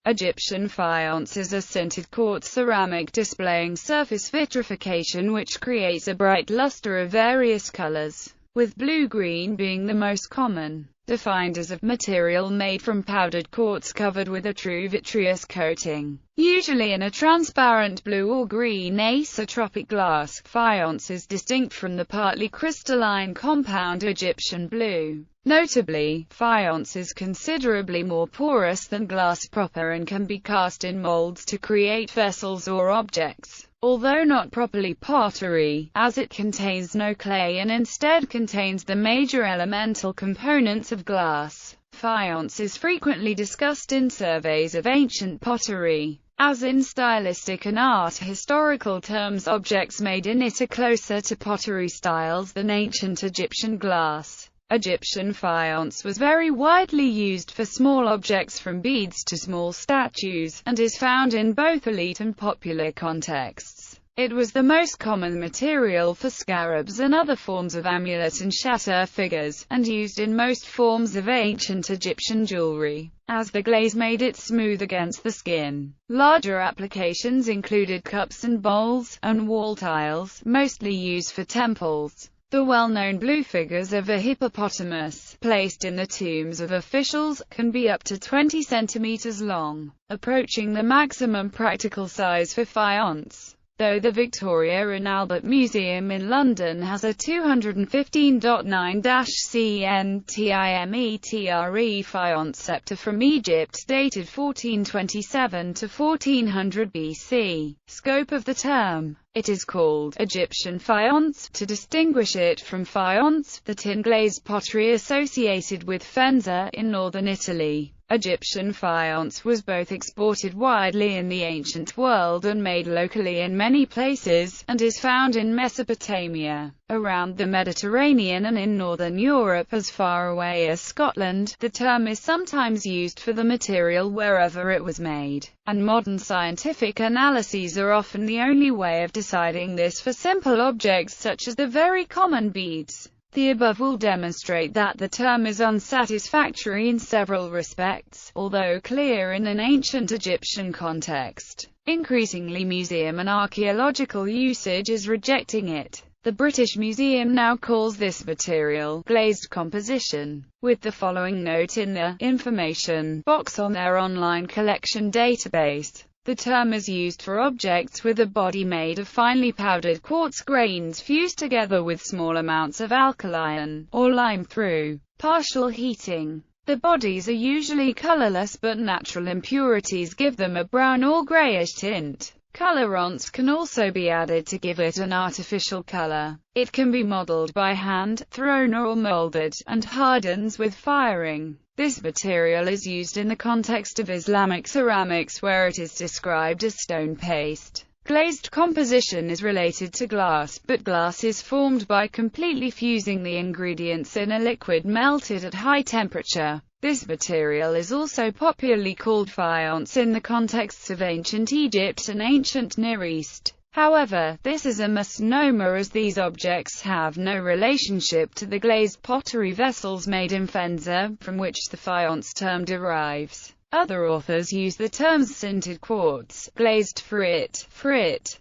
Egyptian faience is a sintered quartz ceramic displaying surface vitrification which creates a bright luster of various colors, with blue-green being the most common. Defined as a material made from powdered quartz covered with a true vitreous coating, usually in a transparent blue or green azeotropic glass, faience is distinct from the partly crystalline compound Egyptian blue. Notably, faience is considerably more porous than glass proper and can be cast in molds to create vessels or objects. Although not properly pottery, as it contains no clay and instead contains the major elemental components of glass, faience is frequently discussed in surveys of ancient pottery. As in stylistic and art historical terms, objects made in it are closer to pottery styles than ancient Egyptian glass. Egyptian faience was very widely used for small objects from beads to small statues, and is found in both elite and popular contexts. It was the most common material for scarabs and other forms of amulet and shatter figures, and used in most forms of ancient Egyptian jewelry, as the glaze made it smooth against the skin. Larger applications included cups and bowls, and wall tiles, mostly used for temples. The well-known blue figures of a hippopotamus, placed in the tombs of officials, can be up to 20 centimeters long, approaching the maximum practical size for faience. Though the Victoria and Albert Museum in London has a 215.9-centimetre faience scepter from Egypt dated 1427 to 1400 BC. Scope of the term: it is called Egyptian faience to distinguish it from faience, the tin-glazed pottery associated with Faenza in northern Italy. Egyptian faience was both exported widely in the ancient world and made locally in many places, and is found in Mesopotamia, around the Mediterranean and in northern Europe as far away as Scotland. The term is sometimes used for the material wherever it was made, and modern scientific analyses are often the only way of deciding this for simple objects such as the very common beads. The above will demonstrate that the term is unsatisfactory in several respects, although clear in an ancient Egyptian context. Increasingly, museum and archaeological usage is rejecting it. The British Museum now calls this material glazed composition, with the following note in the information box on their online collection database. The term is used for objects with a body made of finely powdered quartz grains fused together with small amounts of alkali or lime through partial heating. The bodies are usually colorless, but natural impurities give them a brown or grayish tint. Colorants can also be added to give it an artificial color. It can be modeled by hand, thrown or molded, and hardens with firing. This material is used in the context of Islamic ceramics, where it is described as stone paste. Glazed composition is related to glass, but glass is formed by completely fusing the ingredients in a liquid melted at high temperature. This material is also popularly called faience in the contexts of ancient Egypt and ancient Near East. However, this is a misnomer, as these objects have no relationship to the glazed pottery vessels made in Faenza, from which the faience term derives. Other authors use the terms sintered quartz, glazed frit,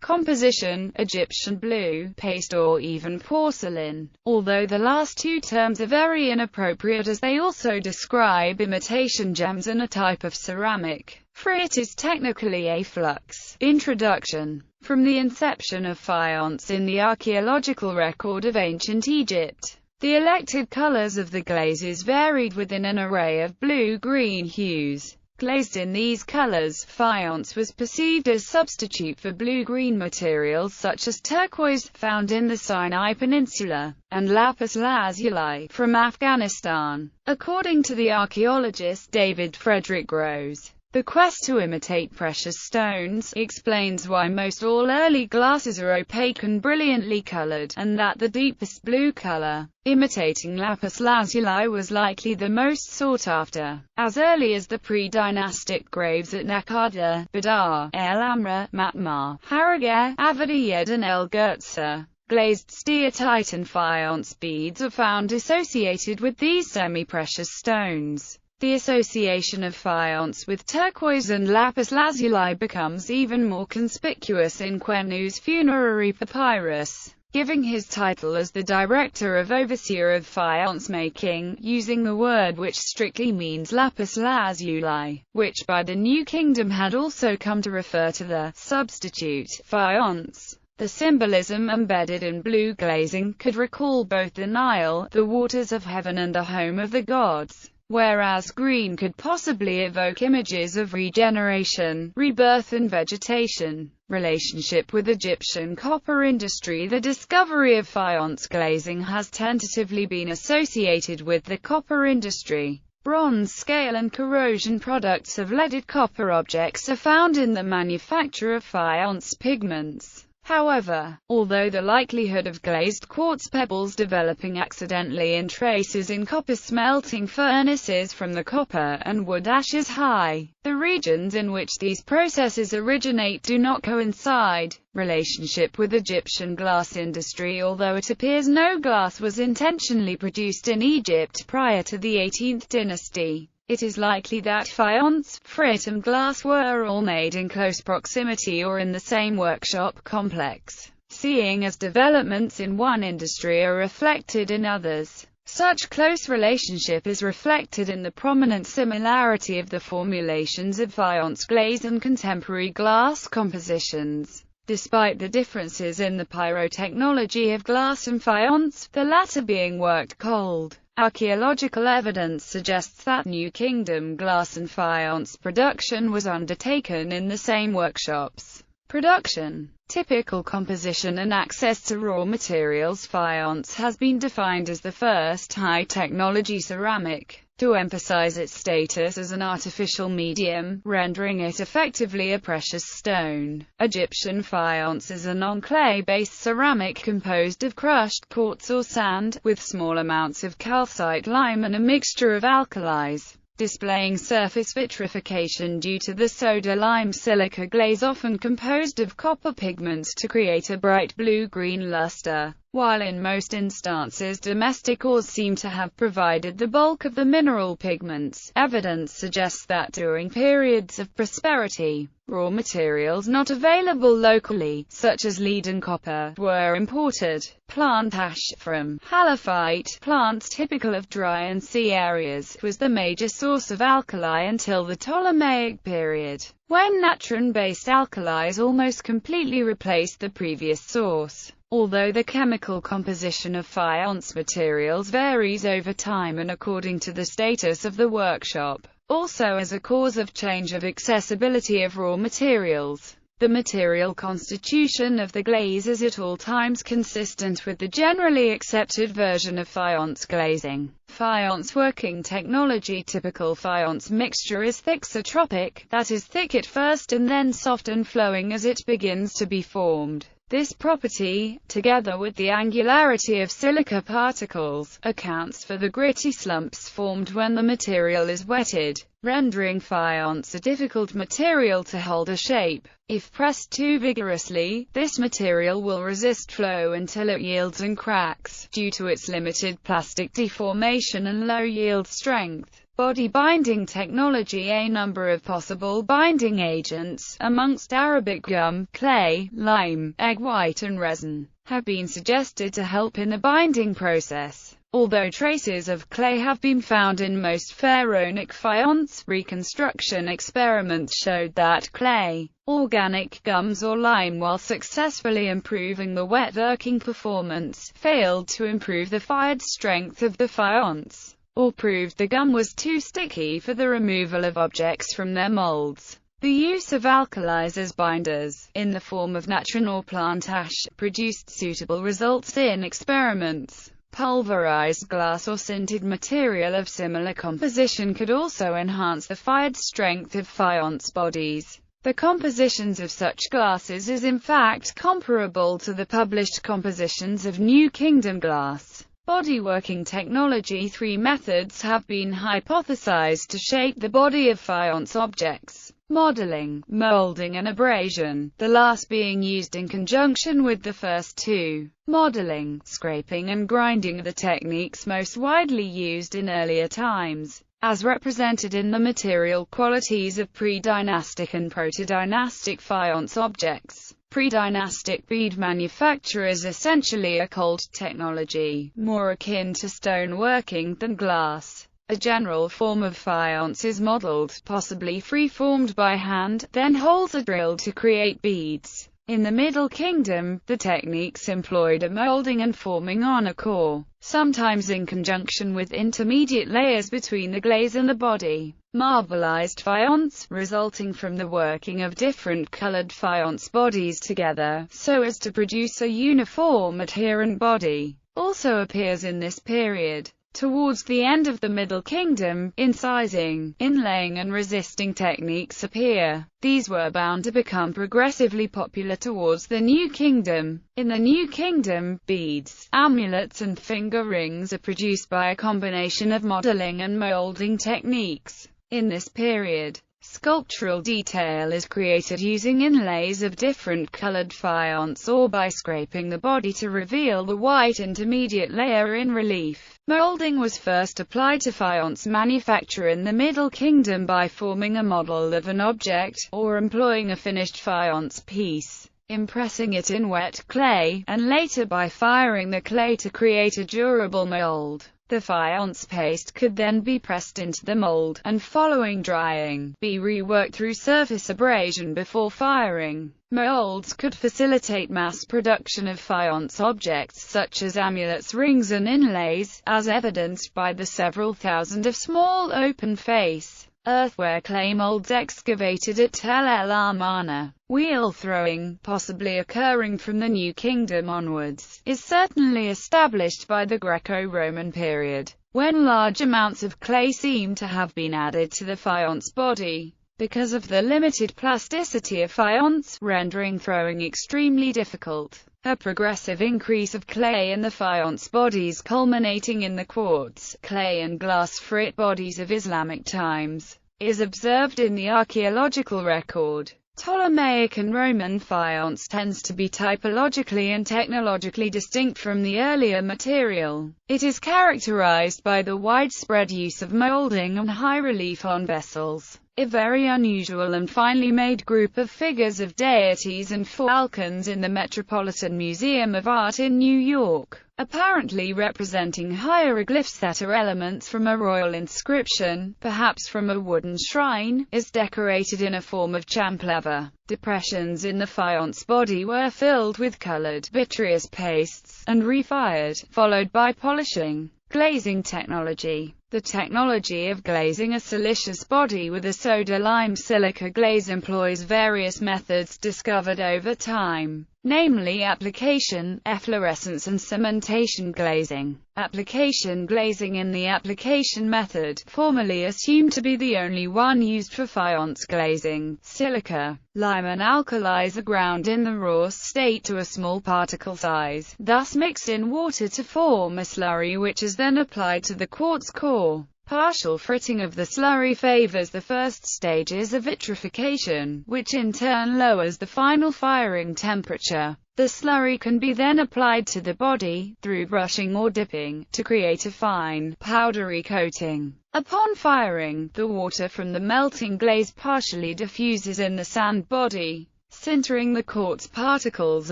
composition, Egyptian blue, paste, or even porcelain, although the last two terms are very inappropriate as they also describe imitation gems and a type of ceramic. Frit is technically a flux. Introduction. From the inception of faience in the archaeological record of ancient Egypt, the elected colors of the glazes varied within an array of blue-green hues. Glazed in these colors, faience was perceived as substitute for blue-green materials such as turquoise, found in the Sinai Peninsula, and lapis lazuli, from Afghanistan. According to the archaeologist David Frederick Rose, the quest to imitate precious stones explains why most all early glasses are opaque and brilliantly colored, and that the deepest blue color, imitating lapis lazuli, was likely the most sought after. As early as the pre-dynastic graves at Naqada, Badar, El Amra, Matmar, Harageh, Avadiyed and El Gurtsa, glazed steatite and faience beads are found associated with these semi-precious stones. The association of faience with turquoise and lapis lazuli becomes even more conspicuous in Quenu's funerary papyrus, giving his title as the director of overseer of faience making, using the word which strictly means lapis lazuli, which by the New Kingdom had also come to refer to the substitute faience. The symbolism embedded in blue glazing could recall both the Nile, the waters of heaven, and the home of the gods, whereas green could possibly evoke images of regeneration, rebirth and vegetation. Relationship with Egyptian copper industry. The discovery of faience glazing has tentatively been associated with the copper industry. Bronze scale and corrosion products of leaded copper objects are found in the manufacture of faience pigments. However, although the likelihood of glazed quartz pebbles developing accidentally in traces in copper smelting furnaces from the copper and wood ash is high, the regions in which these processes originate do not coincide. Relationship with Egyptian glass industry. Although it appears no glass was intentionally produced in Egypt prior to the 18th dynasty, it is likely that faience, frit and glass were all made in close proximity or in the same workshop complex, seeing as developments in one industry are reflected in others. Such close relationship is reflected in the prominent similarity of the formulations of faience glaze and contemporary glass compositions. Despite the differences in the pyrotechnology of glass and faience, the latter being worked cold, archaeological evidence suggests that New Kingdom glass and faience production was undertaken in the same workshops. Production, typical composition and access to raw materials. Faience has been defined as the first high-technology ceramic, to emphasize its status as an artificial medium, rendering it effectively a precious stone. Egyptian faience is a non-clay-based ceramic composed of crushed quartz or sand, with small amounts of calcite lime and a mixture of alkalis, displaying surface vitrification due to the soda-lime silica glaze often composed of copper pigments to create a bright blue-green luster. While in most instances domestic ores seem to have provided the bulk of the mineral pigments, evidence suggests that during periods of prosperity, raw materials not available locally, such as lead and copper, were imported. Plant ash from halophyte plants typical of dry and sea areas was the major source of alkali until the Ptolemaic period, when natron-based alkalis almost completely replaced the previous source. Although the chemical composition of faience materials varies over time and according to the status of the workshop, also as a cause of change of accessibility of raw materials, the material constitution of the glaze is at all times consistent with the generally accepted version of faience glazing. Faience working technology. Typical faience mixture is thixotropic, that is thick at first and then soft and flowing as it begins to be formed. This property, together with the angularity of silica particles, accounts for the gritty slumps formed when the material is wetted, rendering faience a difficult material to hold a shape. If pressed too vigorously, this material will resist flow until it yields and cracks, due to its limited plastic deformation and low yield strength. Body binding technology. A number of possible binding agents, amongst Arabic gum, clay, lime, egg white and resin, have been suggested to help in the binding process. Although traces of clay have been found in most pharaonic faience, reconstruction experiments showed that clay, organic gums or lime, while successfully improving the wet working performance, failed to improve the fired strength of the faience, or proved the gum was too sticky for the removal of objects from their molds. The use of alkalis as binders, in the form of natron or plant ash, produced suitable results in experiments. Pulverized glass or sintered material of similar composition could also enhance the fired strength of faience bodies. The compositions of such glasses is in fact comparable to the published compositions of New Kingdom glass. Body working technology. 3 methods have been hypothesized to shape the body of faience objects: modeling, molding and abrasion, the last being used in conjunction with the first 2. Modeling, scraping and grinding are the techniques most widely used in earlier times. as represented in the material qualities of pre-dynastic and proto-dynastic faience objects. Pre-dynastic bead manufacture is essentially a cold technology, more akin to stone working than glass. A general form of faience is modeled, possibly free-formed by hand, then holes are drilled to create beads. In the Middle Kingdom, the techniques employed are molding and forming on a core, sometimes in conjunction with intermediate layers between the glaze and the body. Marbleized faience, resulting from the working of different colored faience bodies together, so as to produce a uniform adherent body, also appears in this period. Towards the end of the Middle Kingdom, incising, inlaying and resisting techniques appear. These were bound to become progressively popular towards the New Kingdom. In the New Kingdom, beads, amulets and finger rings are produced by a combination of modeling and molding techniques. In this period, sculptural detail is created using inlays of different colored faience or by scraping the body to reveal the white intermediate layer in relief. Molding was first applied to faience manufacture in the Middle Kingdom by forming a model of an object, or employing a finished faience piece, impressing it in wet clay, and later by firing the clay to create a durable mold. The faience paste could then be pressed into the mold, and following drying, be reworked through surface abrasion before firing. Molds could facilitate mass production of faience objects such as amulets, rings and inlays, as evidenced by the several thousand of small open-face, earthenware clay molds excavated at Tel El Amarna. Wheel throwing, possibly occurring from the New Kingdom onwards, is certainly established by the Greco-Roman period, when large amounts of clay seem to have been added to the faience body. Because of the limited plasticity of faience, rendering throwing extremely difficult, a progressive increase of clay in the faience bodies culminating in the quartz, clay and glass frit bodies of Islamic times, is observed in the archaeological record. Ptolemaic and Roman faience tends to be typologically and technologically distinct from the earlier material. It is characterized by the widespread use of molding and high relief on vessels. A very unusual and finely made group of figures of deities and falcons in the Metropolitan Museum of Art in New York, apparently representing hieroglyphs that are elements from a royal inscription, perhaps from a wooden shrine, is decorated in a form of champlever. Depressions in the faience body were filled with colored vitreous pastes, and refired, followed by polishing. Glazing technology. The technology of glazing a siliceous body with a soda-lime silica glaze employs various methods discovered over time, namely application, efflorescence and cementation glazing. Application glazing in the application method, formerly assumed to be the only one used for faience glazing. Silica, lime and alkalis are ground in the raw state to a small particle size, thus mixed in water to form a slurry which is then applied to the quartz core. Partial fritting of the slurry favors the first stages of vitrification, which in turn lowers the final firing temperature. The slurry can be then applied to the body, through brushing or dipping, to create a fine, powdery coating. Upon firing, the water from the melting glaze partially diffuses in the sand body, sintering the quartz particles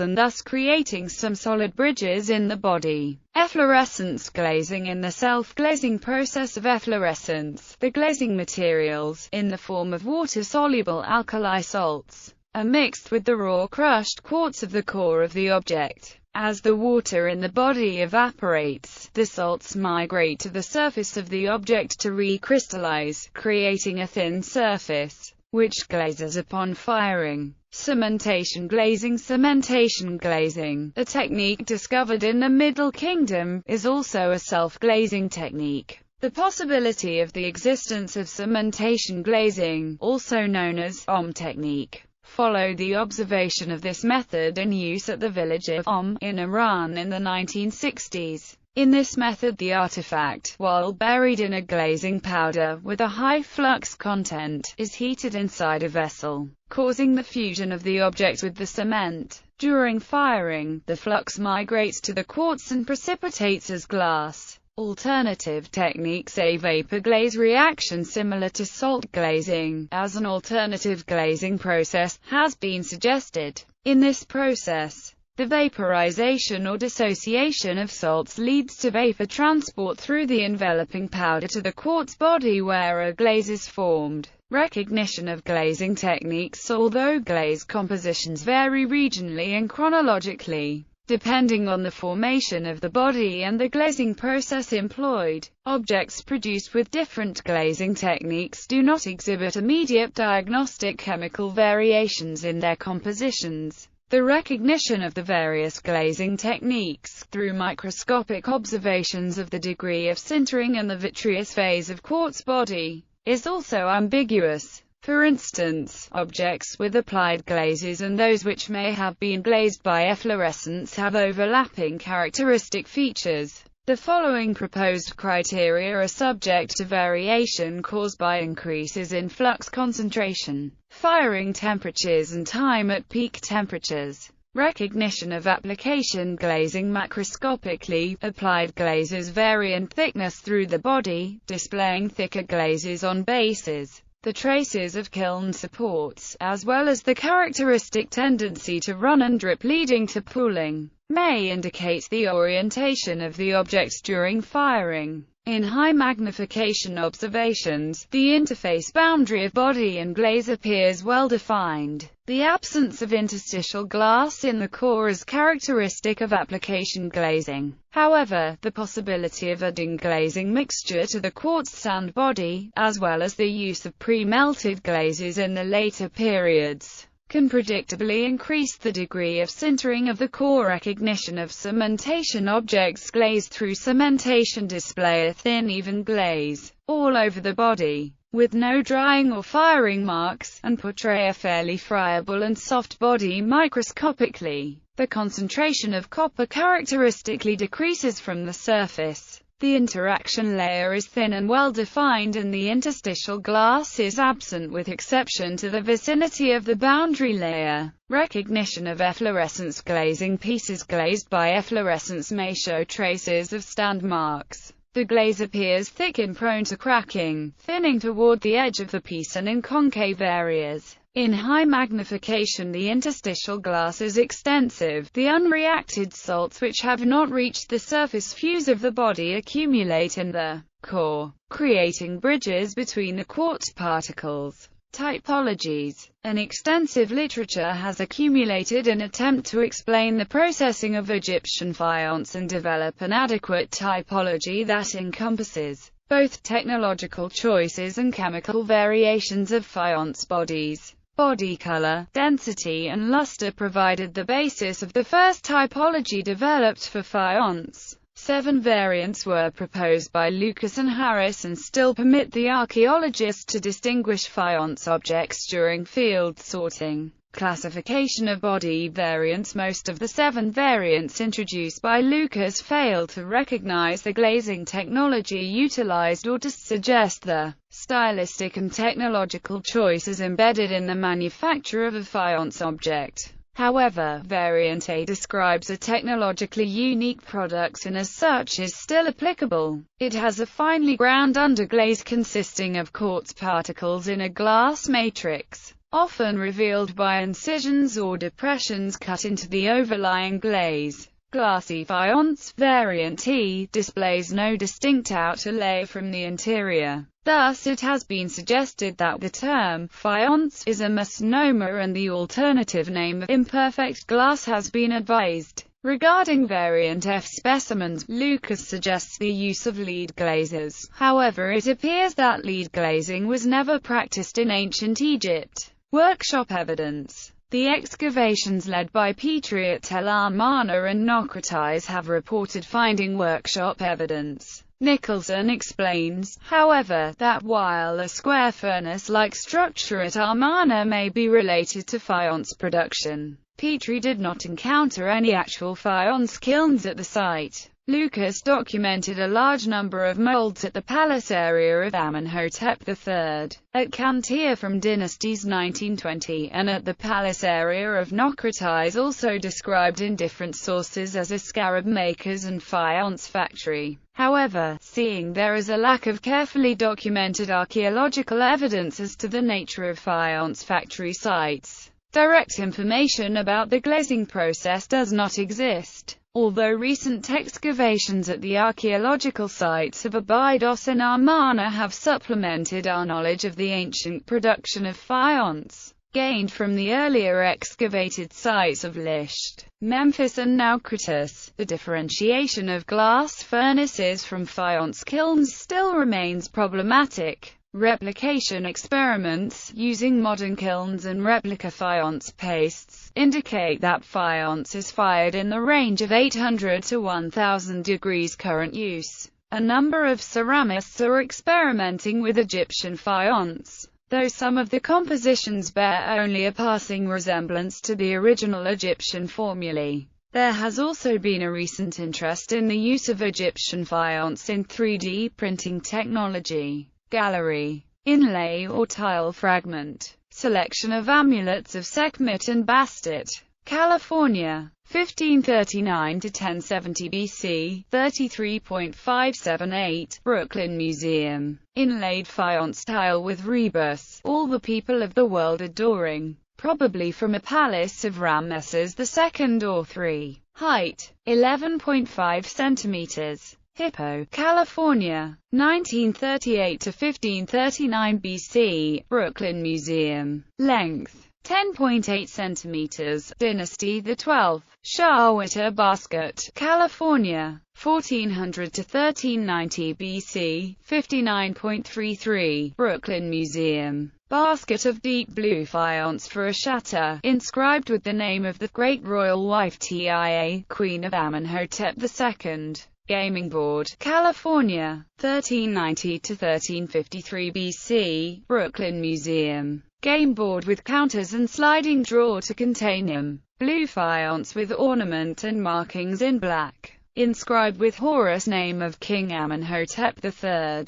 and thus creating some solid bridges in the body. Efflorescence glazing. In the self-glazing process of efflorescence, the glazing materials, in the form of water-soluble alkali salts, are mixed with the raw crushed quartz of the core of the object. As the water in the body evaporates, the salts migrate to the surface of the object to recrystallize, creating a thin surface, which glazes upon firing. Cementation glazing. Cementation glazing, a technique discovered in the Middle Kingdom, is also a self-glazing technique. The possibility of the existence of cementation glazing, also known as technique, followed the observation of this method in use at the village of in Iran in the 1960s. In this method, the artifact, while buried in a glazing powder with a high flux content, is heated inside a vessel, causing the fusion of the object with the cement. During firing, the flux migrates to the quartz and precipitates as glass. Alternative techniques. A vapor glaze reaction similar to salt glazing, as an alternative glazing process, has been suggested. In this process, the vaporization or dissociation of salts leads to vapor transport through the enveloping powder to the quartz body where a glaze is formed. Recognition of glazing techniques. Although glaze compositions vary regionally and chronologically, depending on the formation of the body and the glazing process employed, objects produced with different glazing techniques do not exhibit immediate diagnostic chemical variations in their compositions. The recognition of the various glazing techniques, through microscopic observations of the degree of sintering and the vitreous phase of quartz body, is also ambiguous. For instance, objects with applied glazes and those which may have been glazed by efflorescence have overlapping characteristic features. The following proposed criteria are subject to variation caused by increases in flux concentration, firing temperatures and time at peak temperatures. Recognition of application glazing. Macroscopically, applied glazes vary in thickness through the body, displaying thicker glazes on bases. The traces of kiln supports, as well as the characteristic tendency to run and drip leading to pooling, may indicate the orientation of the object during firing. In high magnification observations, the interface boundary of body and glaze appears well defined. The absence of interstitial glass in the core is characteristic of application glazing. However, the possibility of adding glazing mixture to the quartz sand body, as well as the use of pre-melted glazes in the later periods, can predictably increase the degree of sintering of the core. Recognition of cementation. Objects glazed through cementation display a thin even glaze all over the body, with no drying or firing marks, and portray a fairly friable and soft body microscopically. The concentration of copper characteristically decreases from the surface. The interaction layer is thin and well defined and the interstitial glass is absent with exception to the vicinity of the boundary layer. Recognition of efflorescence. Glazing. Pieces glazed by efflorescence may show traces of stand marks. The glaze appears thick and prone to cracking, thinning toward the edge of the piece and in concave areas. In high magnification the interstitial glass is extensive. The unreacted salts which have not reached the surface fuse of the body accumulate in the core, creating bridges between the quartz particles. Typologies. An extensive literature has accumulated in attempt to explain the processing of Egyptian faience and develop an adequate typology that encompasses both technological choices and chemical variations of faience bodies. Body color, density and luster provided the basis of the first typology developed for faience. 7 variants were proposed by Lucas and Harris and still permit the archaeologist to distinguish faience objects during field sorting. Classification of body variants. Most of the 7 variants introduced by Lucas failed to recognize the glazing technology utilized or to suggest the stylistic and technological choices embedded in the manufacture of a faience object. However, variant A describes a technologically unique product and as such is still applicable. It has a finely ground underglaze consisting of quartz particles in a glass matrix, often revealed by incisions or depressions cut into the overlying glaze. Glassy faience. Variant T displays no distinct outer layer from the interior. Thus it has been suggested that the term faience is a misnomer and the alternative name of imperfect glass has been advised. Regarding variant F specimens, Lucas suggests the use of lead glazes. However, it appears that lead glazing was never practiced in ancient Egypt. Workshop evidence. The excavations led by Petrie at Tel Amarna and Nocrates have reported finding workshop evidence. Nicholson explains, however, that while a square furnace-like structure at Amarna may be related to faience production, Petrie did not encounter any actual faience kilns at the site. Lucas documented a large number of molds at the palace area of Amenhotep III, at Cantia from dynasties 1920, and at the palace area of Nocrates, also described in different sources as a scarab makers and faience factory. However, seeing there is a lack of carefully documented archaeological evidence as to the nature of faience factory sites, direct information about the glazing process does not exist. Although recent excavations at the archaeological sites of Abydos and Amarna have supplemented our knowledge of the ancient production of faience, gained from the earlier excavated sites of Lisht, Memphis and Naucratis, the differentiation of glass furnaces from faience kilns still remains problematic. Replication experiments, using modern kilns and replica faience pastes, indicate that faience is fired in the range of 800 to 1000 degrees current use. A number of ceramists are experimenting with Egyptian faience, though some of the compositions bear only a passing resemblance to the original Egyptian formulae. There has also been a recent interest in the use of Egyptian faience in 3D printing technology. Gallery, inlay or tile fragment. Selection of amulets of Sekhmet and Bastet, California, 1539 to 1070 BC, 33.578, Brooklyn Museum. Inlaid faience tile with rebus, all the people of the world adoring, probably from a palace of Ramesses II or III. Height, 11.5 centimeters. Hippo, California, 1938 to 1539 BC, Brooklyn Museum. Length, 10.8 centimeters. Dynasty the 12th, Shawita Basket, California, 1400 to 1390 BC, 59.33, Brooklyn Museum. Basket of deep blue faience for a shutter, inscribed with the name of the great royal wife Tia, Queen of Amenhotep II. Gaming board, California, 1390 to 1353 BC, Brooklyn Museum. Game board with counters and sliding drawer to contain him. Blue faience with ornament and markings in black, inscribed with Horus name of King Amenhotep III.